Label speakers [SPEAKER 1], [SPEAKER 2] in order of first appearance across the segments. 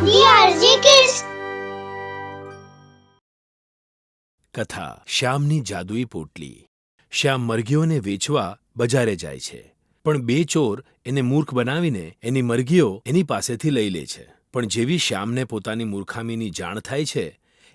[SPEAKER 1] DRG Kids.
[SPEAKER 2] કથા શ્યામની જાદુઈ પોટલી. શ્યામ મરઘીઓને વેચવા બજારે જાય છે, પણ બે ચોર એને મૂર્ખ બનાવીને એની મરઘીઓ એની પાસેથી લઈ લે છે. પણ જેવી શ્યામને પોતાની મૂર્ખામીની જાણ થાય છે,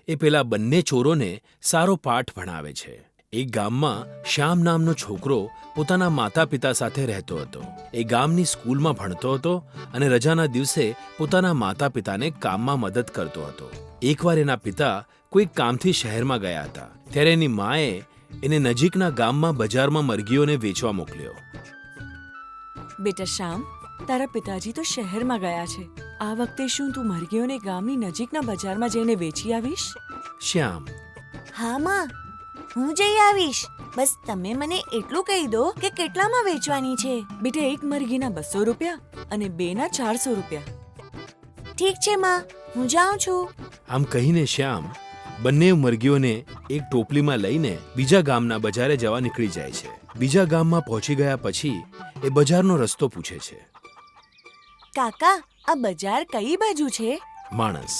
[SPEAKER 2] એ પેલા બંને ચોરોને સારો પાઠ ભણાવે છે. એક ગામમાં શ્યામ નામનો છોકરો પોતાના માતા પિતા સાથે રહેતો હતો. એ ગામની સ્કૂલમાં ભણતો હતો અને રજાના દિવસે પોતાના માતા પિતાને કામમાં મદદ કરતો હતો. એકવાર એના પિતા કોઈક કામથી શહેરમાં ગયા હતા, ત્યારે એની માએ એને નજીકના ગામમાં બજારમાં મરઘીઓને વેચવા મોકલ્યો.
[SPEAKER 3] બેટા શ્યામ, તારા પિતાજી તો શહેરમાં ગયા છે. આ વખતે શું તું મરઘીઓને ગામની નજીકના બજારમાં જઈને વેચી આવીશ?
[SPEAKER 2] શ્યામ:
[SPEAKER 4] હા માં, હું જઈ આવીશ. બસ તમે મને એટલું કહી દો કે કેટલામાં વેચવાની છે.
[SPEAKER 3] બેટા, એક મરઘીના 200 રૂપિયા અને બેના 400 રૂપિયા.
[SPEAKER 4] ઠીક છે માં, હું જાઉં છું.
[SPEAKER 2] આમ કહીને શ્યામ બંને મરઘીઓને એક ટોપલીમાં લઈને બીજા ગામના બજારે જવા નીકળી જાય છે. બીજા ગામમાં પહોંચી ગયા પછી એ બજારનો રસ્તો પૂછે છે.
[SPEAKER 4] કાકા, આ બજાર કઈ બાજુ છે?
[SPEAKER 2] માણસ: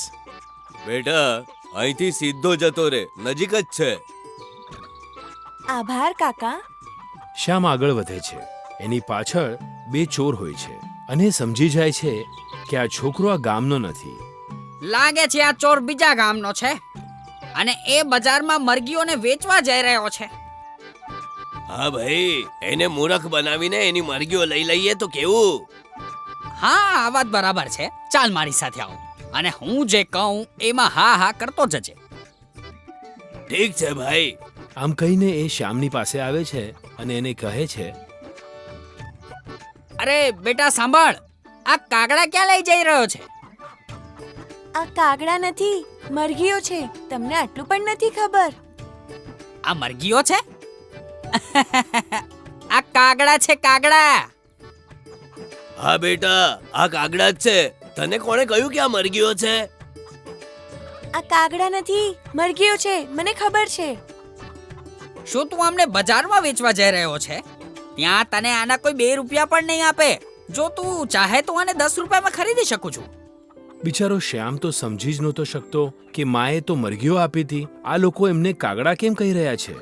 [SPEAKER 5] બેટા, અહીંથી સીધો જતો રે, નજીક જ છે.
[SPEAKER 4] આભાર કાકા.
[SPEAKER 2] શ્યામ આગળ વધે છે. એની પાછળ બે ચોર હોય છે અને એ સમજી જાય છે કે આ છોકરો આ ગામનો નથી.
[SPEAKER 6] લાગે છે આ ચોર બીજા ગામનો છે અને એ બજારમાં મરઘીઓને વેચવા જઈ રહ્યો છે.
[SPEAKER 5] હા ભાઈ, એને મૂર્ખ બનાવીને એની મરઘીઓ લઈ લઈએ તો કેવું?
[SPEAKER 6] હા, આ વાત બરાબર છે. ચાલ મારી સાથે આવો અને હું જે કહું એમાં હા હા કરતો જજે.
[SPEAKER 5] ઠીક છે ભાઈ.
[SPEAKER 2] આમ કહીને એ શ્યામની પાસે આવે છે અને એને કહે છે:
[SPEAKER 6] અરે બેટા સાંભળ, આ કાગડા ક્યાં લઈ જઈ રહ્યો છે?
[SPEAKER 4] આ કાગડા નથી, મરઘીઓ છે. તમને આટલું પણ નથી ખબર?
[SPEAKER 6] આ મરઘીઓ છે? આ કાગડા છે, કાગડા.
[SPEAKER 5] હા બેટા, આ કાગડા જ છે. તને કોણે કહ્યું કે આ મરઘીઓ છે?
[SPEAKER 4] આ કાગડા નથી, મરઘીઓ છે. મને ખબર છે.
[SPEAKER 6] શું તું અમને બજારમાં વેચવા જઈ રહ્યો છે? ત્યાં તને આના કોઈ 2 રૂપિયા પણ નહીં આપે. જો તું ચાહે તો આને 10 રૂપિયામાં ખરીદી શકું છું.
[SPEAKER 2] બિચારો શ્યામ તો સમજી જ નહોતો શકતો કે માએ તો મરઘીઓ આપી હતી, આ લોકો એમને કાગડા કેમ કહી રહ્યા છે.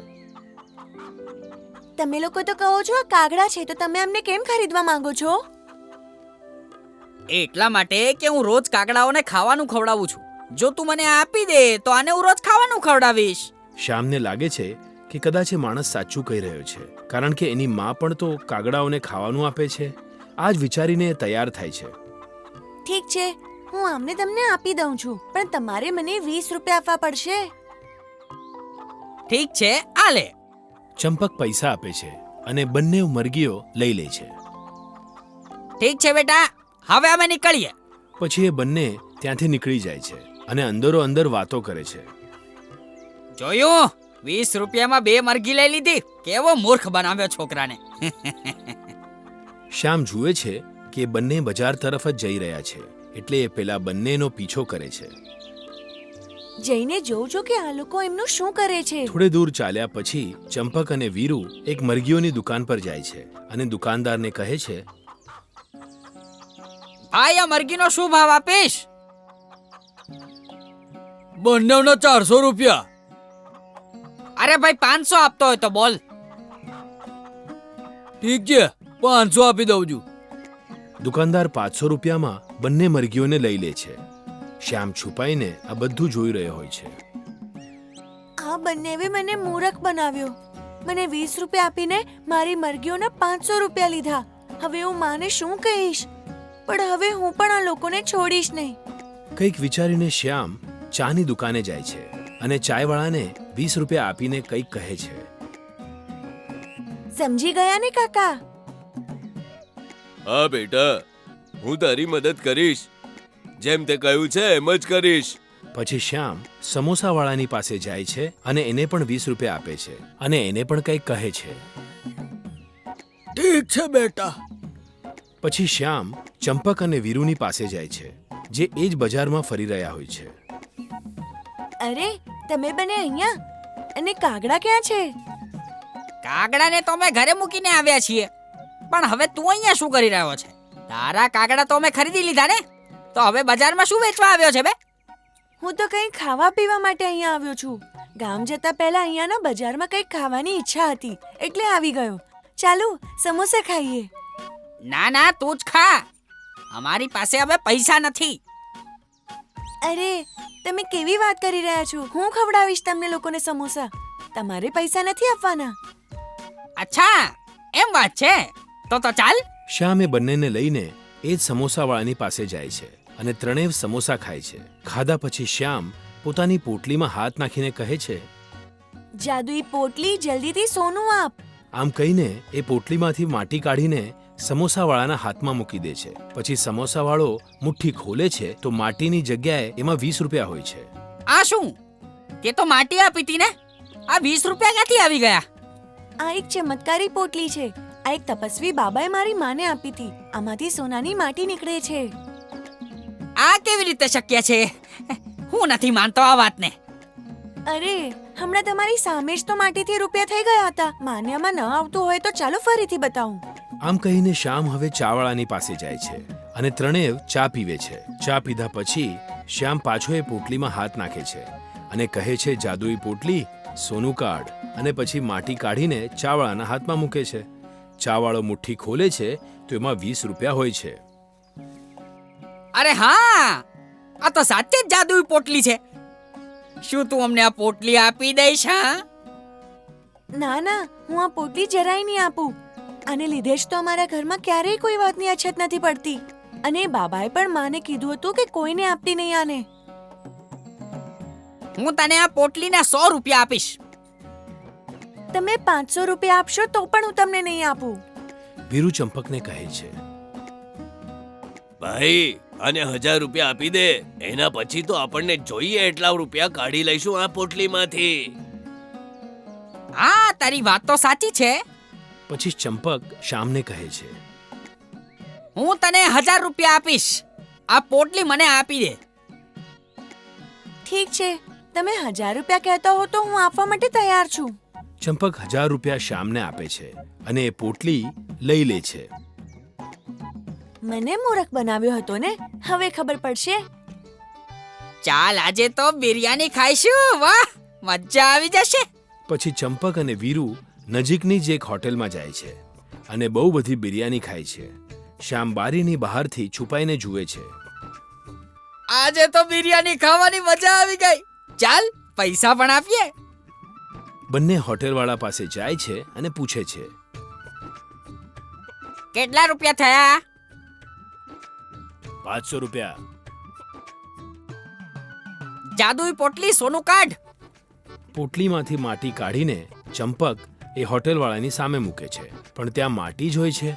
[SPEAKER 4] તમે લોકો તો કહો છો આ કાગડા છે, તો તમે અમને કેમ ખરીદવા માંગો છો?
[SPEAKER 6] એટલા માટે કે હું રોજ કાગડાઓને ખાવાનું ખવડાવું છું. જો તું મને આપી દે તો આને હું રોજ ખાવાનું ખવડાવીશ.
[SPEAKER 2] શ્યામને લાગે છે કે કદાચ એ માણસ સાચું કહી રહ્યો છે, કારણ કે એની મા પણ તો કાગડાઓને ખાવાનું આપે છે. આ જ વિચારીને એ તૈયાર થાય છે.
[SPEAKER 4] ઠીક છે, હું આમને તમને આપી દઉં છું, પણ તમારે મને 20 રૂપિયા આપવા પડશે.
[SPEAKER 6] ઠીક છે, આ લે.
[SPEAKER 2] ચંપક પૈસા આપે છે અને બંને મરઘીઓ લઈ લે છે.
[SPEAKER 6] ઠીક છે બેટા, હવે અમે નીકળીએ.
[SPEAKER 2] પછી એ બંને ત્યાંથી નીકળી જાય છે અને અંદરો અંદર વાતો કરે છે.
[SPEAKER 6] જોયું? 20 રૂપિયામાં 2 મરઘી લઈ લીધી. કેવો મૂર્ખ બનાવ્યો છોકરાને.
[SPEAKER 2] શ્યામ જુએ છે કે એ બંને બજાર તરફ જ જઈ રહ્યા છે, એટલે એ પેલા બંનેનો પીછો કરે છે.
[SPEAKER 4] જઈને જોઉં છું કે આ લોકો એમનું શું કરે છે.
[SPEAKER 2] થોડે દૂર ચાલ્યા પછી ચંપક અને વીરુ એક મરઘીઓની દુકાન પર જાય છે અને દુકાનદારને કહે છે:
[SPEAKER 6] ભાઈ, આ મરઘીનો શું ભાવ આપીશ?
[SPEAKER 5] બંનેના 400 રૂપિયા.
[SPEAKER 6] અરે ભાઈ, 500 આપતો હોય તો બોલ.
[SPEAKER 5] ઠીક છે, 500 આપી દઉં છું.
[SPEAKER 2] દુકાનદાર 500 રૂપિયામાં બંને મરઘીઓને લઈ લે છે. શ્યામ છુપાઈને આ બધું જોઈ રહ્યો હોય છે.
[SPEAKER 4] આ બંનેવે મને મૂર્ખ બનાવ્યો. મને 20 રૂપિયા આપીને મારી મરઘીઓના 500 રૂપિયા લીધા. હવે હું માને શું કહીશ? પણ હવે હું પણ આ લોકોને છોડીશ નહીં.
[SPEAKER 2] કંઈક વિચારીને શ્યામ ચાની દુકાને જાય છે અને ચાયવાળાને 20 રૂપિયા આપીને કંઈક કહે છે.
[SPEAKER 4] સમજી ગયા ને કાકા?
[SPEAKER 5] હા બેટા, હું તારી મદદ કરીશ. જેમ તે કહ્યું છે એમ જ કરીશ.
[SPEAKER 2] પછી શ્યામ સમોસાવાળાની પાસે જાય છે અને એને પણ 20 રૂપિયા આપે છે અને એને પણ કંઈક કહે છે.
[SPEAKER 5] ઠીક છે બેટા.
[SPEAKER 2] પછી શ્યામ ચંપક અને વીરુની પાસે જાય છે, જે એ જ બજારમાં ફરી રહ્યા હોય છે.
[SPEAKER 4] અરે, તમે બંને અહીંયા? અને કાગડા ક્યાં છે?
[SPEAKER 6] કાગડાને તો અમે ઘરે મૂકીને આવ્યા છીએ, પણ હવે તું અહીંયા શું કરી રહ્યો છે? તારા કાગડા તો અમે ખરીદી લીધા ને, તો હવે બજારમાં શું વેચવા આવ્યો છે બે?
[SPEAKER 4] હું તો કંઈ ખાવા પીવા માટે અહીંયા આવ્યો છું. ગામ જતા પહેલા અહીંયાના બજારમાં કંઈક ખાવાની ઈચ્છા હતી એટલે આવી ગયો. ચાલો સમોસા ખાઈએ.
[SPEAKER 6] ના ના, તું જ ખા. અમારી પાસે હવે પૈસા નથી.
[SPEAKER 4] અરે તમે કેવી વાત કરી રહ્યા છો? હું ખવડાવીશ તમને લોકોને સમોસા. તમારે પૈસા નથી આપવાના.
[SPEAKER 6] અચ્છા, એમ વાત છે. તો ચાલ.
[SPEAKER 2] શ્યામ એ બંનેને લઈને એ જ સમોસાવાળાની પાસે જાય છે અને ત્રણેય સમોસા ખાય છે. ખાધા પછી શ્યામ પોતાની પોટલીમાં હાથ નાખીને કહે છે,
[SPEAKER 4] જાદુઈ પોટલી, જલ્દીથી સોનું આપ.
[SPEAKER 2] આમ કહીને એ પોટલીમાંથી માટી કાઢીને સમોસાવાળાના હાથમાં મૂકી દે છે. પછી સમોસાવાળો મુઠ્ઠી ખોલે છે તો માટીની જગ્યાએ એમાં 20 રૂપિયા હોય છે.
[SPEAKER 6] આ શું? તે તો માટી આપી હતી ને. આ 20 રૂપિયા ક્યાંથી આવી ગયા?
[SPEAKER 4] આ એક ચમત્કારી પોટલી છે. આ એક તપસ્વી બાબાએ મારી માને આપી હતી. આમાંથી સોનાની માટી નીકળે છે.
[SPEAKER 6] આ કેવી રીતે શક્ય છે? હું નથી માનતો આ વાતને.
[SPEAKER 4] અરે હમણાં તમારી સામે જ તો માટીથી રૂપિયા થઈ ગયા હતા. માન્યામાં ન આવતું હોય તો ચાલો ફરીથી બતાવું.
[SPEAKER 2] આમ કહીને શ્યામ હવે ચાવાળાની પાસે જાય છે અને ત્રણેય ચા પીવે છે. ચા પીધા પછી શ્યામ પાછો એ પોટલીમાં હાથ નાખે છે અને કહે છે, જાદુઈ પોટલી, સોનું કાઢ. અને પછી માટી કાઢીને ચાવાળાના હાથમાં મૂકે છે. ચાવાળો મુઠ્ઠી ખોલે છે તો એમાં 20 રૂપિયા હોય છે.
[SPEAKER 6] અરે હા, આ તો સાચે જ જાદુઈ પોટલી છે. શું તું અમને આ પોટલી આપી દઈશ? હા,
[SPEAKER 4] ના ના, હું આ પોટલી જરાય નહીં આપું. આને લીધે જ તો અમારા ઘરમાં ક્યારેય કોઈ વાતની અછત નથી પડતી. અને બાબાએ પણ માને કીધું હતું કે કોઈને આપતી નહીં આને.
[SPEAKER 6] હું તને આ પોટલીના 100 રૂપિયા આપીશ.
[SPEAKER 4] તમે 500 રૂપિયા આપશો તો પણ હું તમને નહીં આપું.
[SPEAKER 2] વીરુ ચંપકને કહે છે,
[SPEAKER 5] ભાઈ આને 1000 રૂપિયા આપી દે. એના પછી તો આપણને જોઈએ એટલા રૂપિયા કાઢી લઈશું આ પોટલીમાંથી.
[SPEAKER 6] હા, તારી વાત તો સાચી છે.
[SPEAKER 2] પછી ચંપક શ્યામને કહે છે,
[SPEAKER 6] હું તને 1000 રૂપિયા આપીશ. આ પોટલી મને આપી દે.
[SPEAKER 4] ઠીક છે, તમે 1000 રૂપિયા કહેતા હો તો હું આપવા માટે તૈયાર છું.
[SPEAKER 2] ચંપક 1000 રૂપિયા શ્યામને આપે છે અને એ પોટલી લઈ લે છે.
[SPEAKER 4] મને મૂરખ બનાવ્યો હતો ને, હવે ખબર પડશે.
[SPEAKER 6] ચાલ, આજે તો બિરયાની ખાઈશું. વાહ, મજા આવી જશે.
[SPEAKER 2] પછી ચંપક અને વીરુ નજીકની જ એક હોટેલમાં જાય છે અને બહુ બધી બિરયાની ખાય છે. શ્યામ બારીની બહારથી છુપાઈને જુએ છે.
[SPEAKER 6] આજે તો બિરયાની ખાવાની મજા આવી ગઈ. ચાલ, પૈસા પણ આપીએ.
[SPEAKER 2] બંને હોટેલવાળા પાસે જાય છે અને પૂછે છે,
[SPEAKER 6] કેટલા રૂપિયા થયા?
[SPEAKER 2] 500 રૂપિયા.
[SPEAKER 6] જાદુઈ પોટલી, સોનું કાઢ.
[SPEAKER 2] પોટલીમાંથી માટી કાઢીને ચંપક એ હોટેલવાળાની સામે મૂકે છે, પણ ત્યાં માટી જ હોય છે.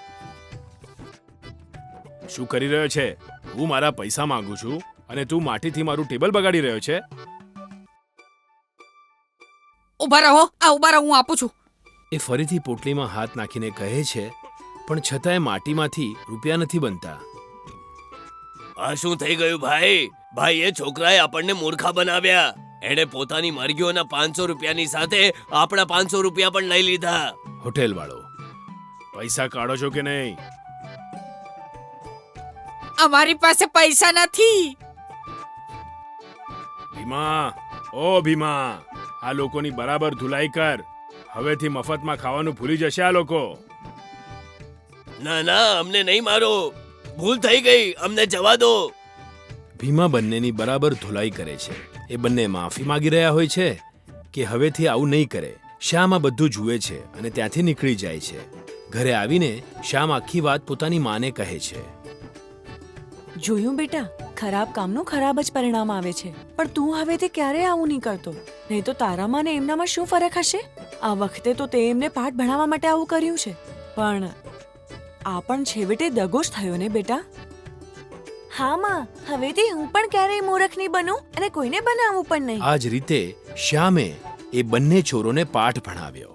[SPEAKER 2] શું કરી રહ્યો છે? હું મારા પૈસા માંગુ છું અને તું માટીથી મારું ટેબલ બગાડી રહ્યો છે.
[SPEAKER 6] ઉભા રહો, ઉભા રહો, હું આપું છું.
[SPEAKER 2] એ ફરીથી પોટલીમાં હાથ નાખીને કહે છે, પણ છતાંય માટીમાંથી રૂપિયા નથી બનતા.
[SPEAKER 5] આ શું થઈ ગયું ભાઈ? ભાઈ એ છોકરાએ આપણને મૂર્ખા બનાવ્યા. એણે પોતાની મરઘીઓના 500 રૂપિયાની સાથે આપણા 500 રૂપિયા પણ લઈ લીધા.
[SPEAKER 2] હોટેલવાળો, પૈસા કાઢો છો કે નહીં?
[SPEAKER 6] અમારી પાસે પૈસા નથી.
[SPEAKER 2] ભીમા, ઓ ભીમા, આ લોકોની બરાબર ધુલાઈ કર. હવેથી મફતમાં ખાવાનું ભૂલી જશે આ લોકો.
[SPEAKER 5] ના ના, અમને નહીં મારો. ભૂલ થઈ ગઈ, અમને જવા દો.
[SPEAKER 2] ભીમા બંનેની બરાબર ધુલાઈ કરે છે. એ બંને માફી માંગી રહ્યા હોય છે કે હવેથી આવું નહીં કરે. શ્યામ આ બધું જુએ છે અને ત્યાંથી નીકળી જાય છે. ઘરે આવીને શ્યામ આખી વાત પોતાની માને કહે છે.
[SPEAKER 3] જોયું બેટા, ખરાબ કામનું ખરાબ જ પરિણામ આવે છે. પણ તું હવેથી ક્યારેય આવું નહીં કરતો. નહીં તો તારામાં ને એમનામાં શું ફરક હશે? આ વખતે તો તે એમને પાઠ ભણાવવા માટે આવું કર્યું છે, પણ આ પણ છેવટે દગો જ થયો ને બેટા.
[SPEAKER 4] હા માં, હવેથી હું પણ ક્યારેય મૂરખ નહીં બનું અને કોઈને બનાવવું પણ નહીં.
[SPEAKER 2] આ જ રીતે શ્યામે એ બંને ચોરોને પાઠ ભણાવ્યો.